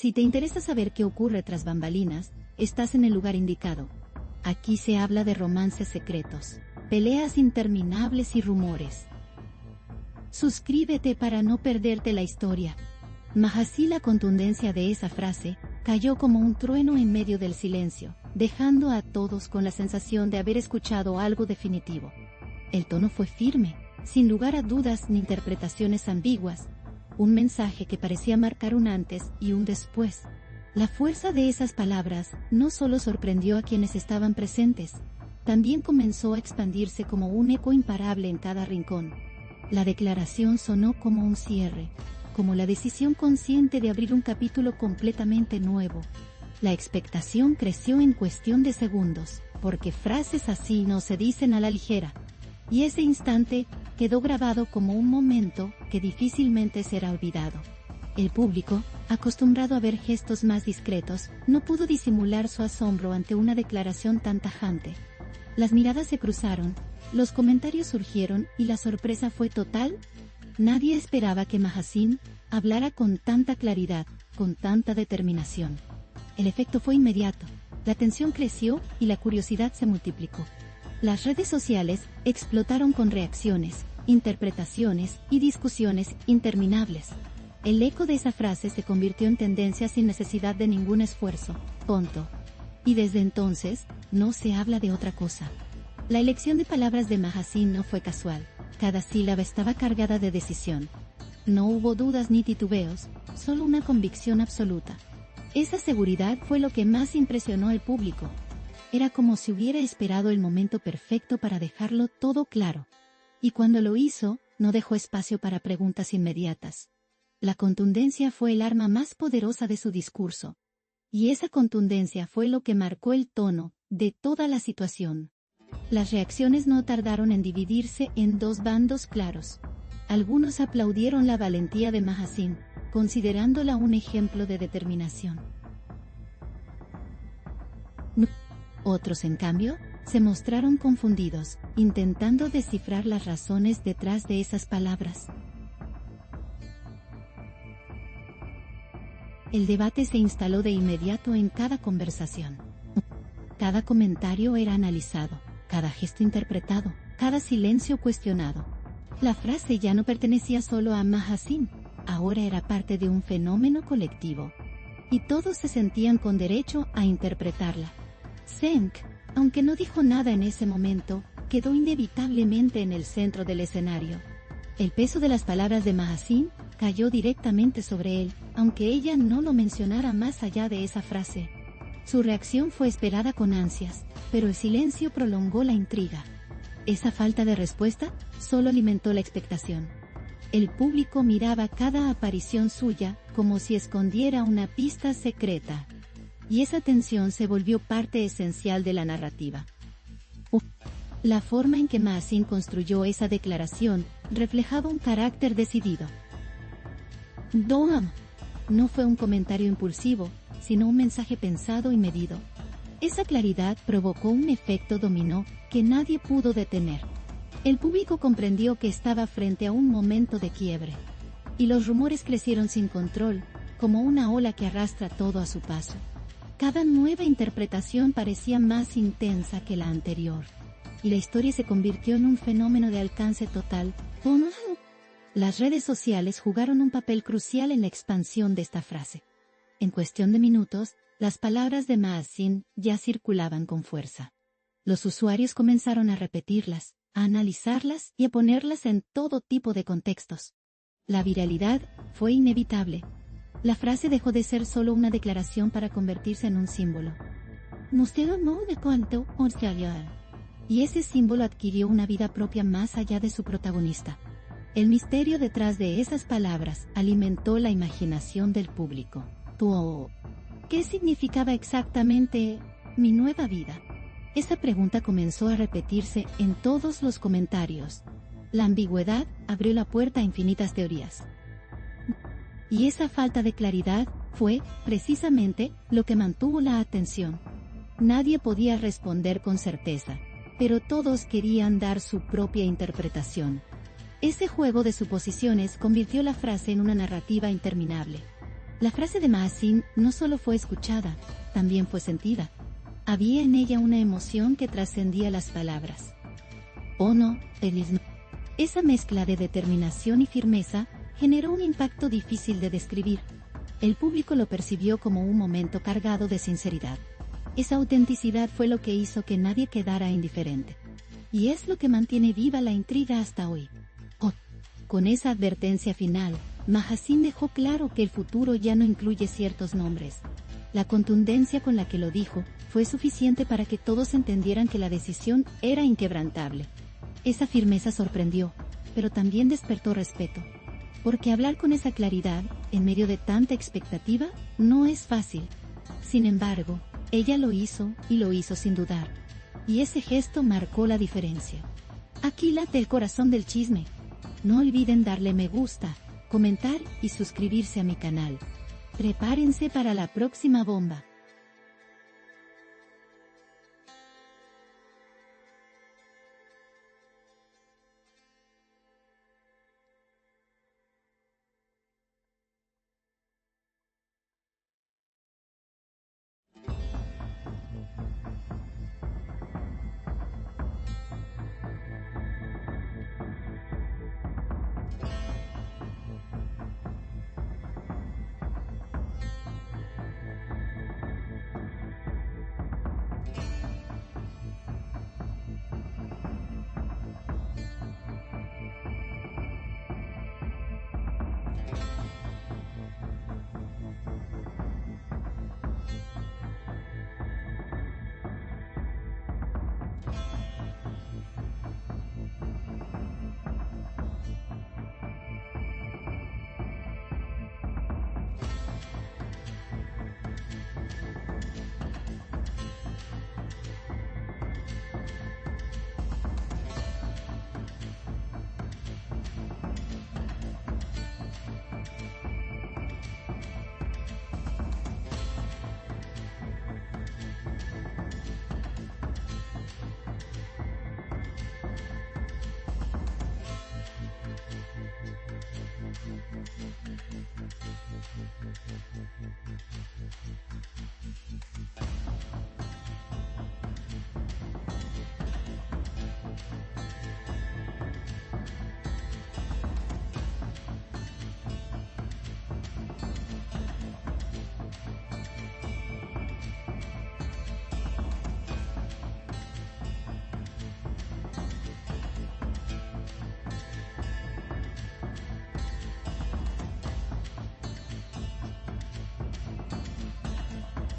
Si te interesa saber qué ocurre tras bambalinas, estás en el lugar indicado. Aquí se habla de romances secretos, peleas interminables y rumores. Suscríbete para no perderte la historia. Así la contundencia de esa frase cayó como un trueno en medio del silencio, dejando a todos con la sensación de haber escuchado algo definitivo. El tono fue firme, sin lugar a dudas ni interpretaciones ambiguas. Un mensaje que parecía marcar un antes y un después. La fuerza de esas palabras no solo sorprendió a quienes estaban presentes, también comenzó a expandirse como un eco imparable en cada rincón. La declaración sonó como un cierre, como la decisión consciente de abrir un capítulo completamente nuevo. La expectación creció en cuestión de segundos, porque frases así no se dicen a la ligera. Y ese instante quedó grabado como un momento que difícilmente será olvidado. El público, acostumbrado a ver gestos más discretos, no pudo disimular su asombro ante una declaración tan tajante. Las miradas se cruzaron, los comentarios surgieron y la sorpresa fue total. Nadie esperaba que Mahaseen hablara con tanta claridad, con tanta determinación. El efecto fue inmediato, la tensión creció y la curiosidad se multiplicó. Las redes sociales explotaron con reacciones, interpretaciones y discusiones interminables. El eco de esa frase se convirtió en tendencia sin necesidad de ningún esfuerzo. Punto. Y desde entonces, no se habla de otra cosa. La elección de palabras de Mahaseen no fue casual. Cada sílaba estaba cargada de decisión. No hubo dudas ni titubeos, solo una convicción absoluta. Esa seguridad fue lo que más impresionó al público. Era como si hubiera esperado el momento perfecto para dejarlo todo claro. Y cuando lo hizo, no dejó espacio para preguntas inmediatas. La contundencia fue el arma más poderosa de su discurso. Y esa contundencia fue lo que marcó el tono de toda la situación. Las reacciones no tardaron en dividirse en dos bandos claros. Algunos aplaudieron la valentía de Mahaseen, considerándola un ejemplo de determinación. Otros, en cambio, se mostraron confundidos, intentando descifrar las razones detrás de esas palabras. El debate se instaló de inmediato en cada conversación. Cada comentario era analizado, cada gesto interpretado, cada silencio cuestionado. La frase ya no pertenecía solo a Mahaseen, ahora era parte de un fenómeno colectivo. Y todos se sentían con derecho a interpretarla. Cenk, aunque no dijo nada en ese momento, quedó inevitablemente en el centro del escenario. El peso de las palabras de Mahaseen cayó directamente sobre él, aunque ella no lo mencionara más allá de esa frase. Su reacción fue esperada con ansias, pero el silencio prolongó la intriga. Esa falta de respuesta solo alimentó la expectación. El público miraba cada aparición suya como si escondiera una pista secreta. Y esa tensión se volvió parte esencial de la narrativa. La forma en que Mahaseen construyó esa declaración reflejaba un carácter decidido. No fue un comentario impulsivo, sino un mensaje pensado y medido. Esa claridad provocó un efecto dominó que nadie pudo detener. El público comprendió que estaba frente a un momento de quiebre. Y los rumores crecieron sin control, como una ola que arrastra todo a su paso. Cada nueva interpretación parecía más intensa que la anterior. Y la historia se convirtió en un fenómeno de alcance total. Las redes sociales jugaron un papel crucial en la expansión de esta frase. En cuestión de minutos, las palabras de Mahaseen ya circulaban con fuerza. Los usuarios comenzaron a repetirlas, a analizarlas y a ponerlas en todo tipo de contextos. La viralidad fue inevitable. La frase dejó de ser solo una declaración para convertirse en un símbolo. Y ese símbolo adquirió una vida propia más allá de su protagonista. El misterio detrás de esas palabras alimentó la imaginación del público. ¿Qué significaba exactamente mi nueva vida? Esa pregunta comenzó a repetirse en todos los comentarios. La ambigüedad abrió la puerta a infinitas teorías. Y esa falta de claridad fue, precisamente, lo que mantuvo la atención. Nadie podía responder con certeza, pero todos querían dar su propia interpretación. Ese juego de suposiciones convirtió la frase en una narrativa interminable. La frase de Mahasín no solo fue escuchada, también fue sentida. Había en ella una emoción que trascendía las palabras. Oh no, Elis no. Esa mezcla de determinación y firmeza generó un impacto difícil de describir. El público lo percibió como un momento cargado de sinceridad. Esa autenticidad fue lo que hizo que nadie quedara indiferente. Y es lo que mantiene viva la intriga hasta hoy. Oh. Con esa advertencia final, Mahasín dejó claro que el futuro ya no incluye ciertos nombres. La contundencia con la que lo dijo fue suficiente para que todos entendieran que la decisión era inquebrantable. Esa firmeza sorprendió, pero también despertó respeto. Porque hablar con esa claridad, en medio de tanta expectativa, no es fácil. Sin embargo, ella lo hizo, y lo hizo sin dudar. Y ese gesto marcó la diferencia. Aquí late el corazón del chisme. No olviden darle me gusta, comentar y suscribirse a mi canal. Prepárense para la próxima bomba.